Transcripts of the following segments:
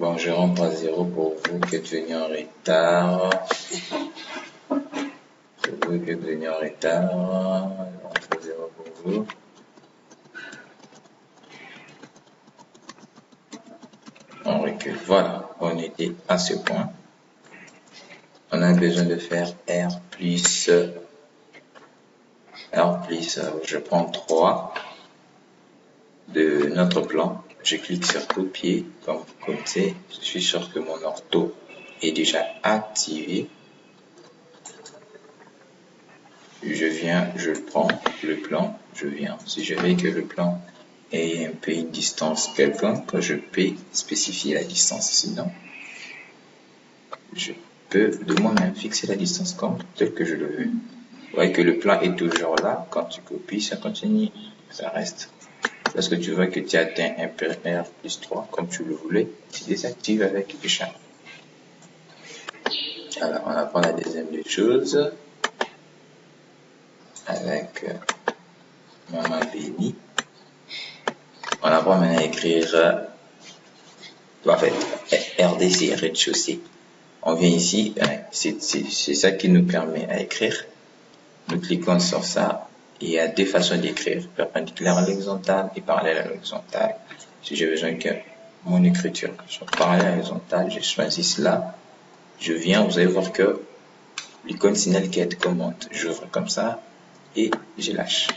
Bon, je rentre à 0 pour vous qui êtes venu en retard. Pour vous qui êtes venu en retard, je rentre à 0 pour vous. On recule. Voilà, on était à ce point. On a besoin de faire R plus, je prends 3 de notre plan. Je clique sur copier, comme c'est. Je suis sûr que mon ortho est déjà activé. Je viens, je prends le plan, je viens. Si je veux que le plan ait un peu une distance quelconque, je peux spécifier la distance. Sinon, je peux de moi-même fixer la distance comme tel que je le veux. Vous voyez que le plan est toujours là. Quand tu copies, ça continue, ça reste. Lorsque tu vois que tu atteins un R plus 3, comme tu le voulais, tu désactives avec échelle. Alors, on apprend la deuxième des choses avec Maman Béni. On apprend maintenant à écrire, en fait, RDC, rez-de-chaussée. On vient ici, c'est ça qui nous permet à écrire. Nous cliquons sur ça. Il y a deux façons d'écrire, perpendiculaire à l'horizontale et parallèle à l'horizontale. Si j'ai besoin que mon écriture soit parallèle à l'horizontale, je choisis cela. Je viens, vous allez voir que l'icône signale qui est commente. J'ouvre comme ça et je lâche.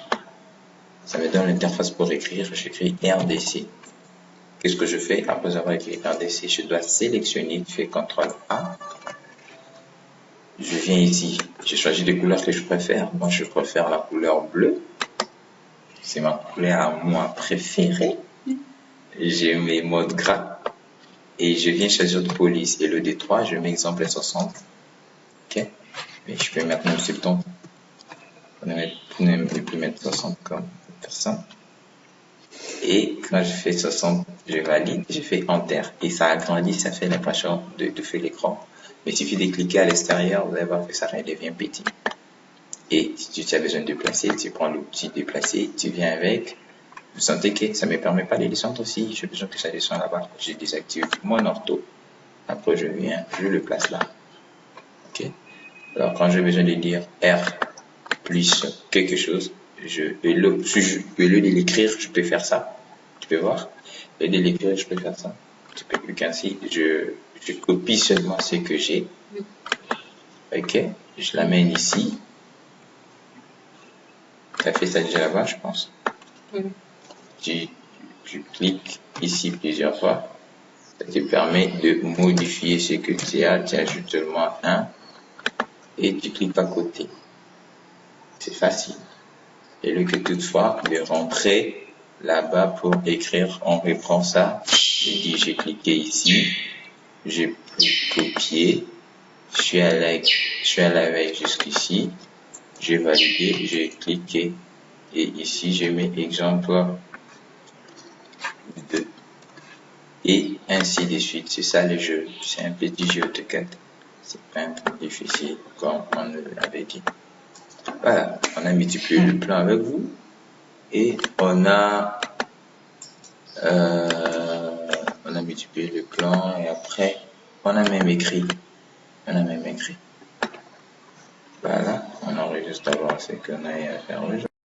Ça me donne l'interface pour écrire. J'écris RDC. Qu'est-ce que je fais après avoir écrit RDC? Je dois sélectionner, je fais CTRL A. Je viens ici, j'ai choisi des couleurs que je préfère. Moi, je préfère la couleur bleue. C'est ma couleur à moi préférée. J'ai mes modes gras. Et je viens choisir de police. Et le D3, je mets exemple 60. Ok. Mais je peux mettre même 70. Ne plus mettre 60 comme personne. Et quand je fais 60, je valide, je fais Enter. Et ça agrandit, ça fait l'impression de faire l'écran. Mais il suffit de cliquer à l'extérieur, vous allez voir que ça devient petit. Et si tu as besoin de déplacer, tu prends l'outil déplacer, tu viens avec. Vous sentez que ça ne me permet pas de descendre aussi. J'ai besoin que ça descende là-bas. Je désactive mon ortho. Après, je viens, je le place là. Ok. Alors, quand j'ai besoin de dire R plus quelque chose, au lieu de l'écrire, je peux faire ça. Tu peux voir. Au lieu de l'écrire, je peux faire ça. Tu peux cliquer ainsi. Je copie seulement ce que j'ai. Ok. Je l'amène ici. Tu as fait ça déjà là-bas, je pense. Tu cliques ici plusieurs fois. Ça te permet de modifier ce que tu as. Tu ajoutes seulement un et tu cliques à côté. C'est facile. Et le que toutefois de rentrer là-bas pour écrire, on reprend ça. J'ai cliqué ici. J'ai copié. Je suis allé avec jusqu'ici. J'ai validé. J'ai cliqué. Et ici, je mets exemple 2. Et ainsi de suite. C'est ça le jeu. C'est un petit jeu AutoCAD. C'est pas un truc difficile comme on l'avait dit. Voilà. On a multiplié le plan avec vous. Et on a multiplié le plan. Et après, on a même écrit. Voilà. On enregistre d'abord ce qu'on a à faire aujourd'hui.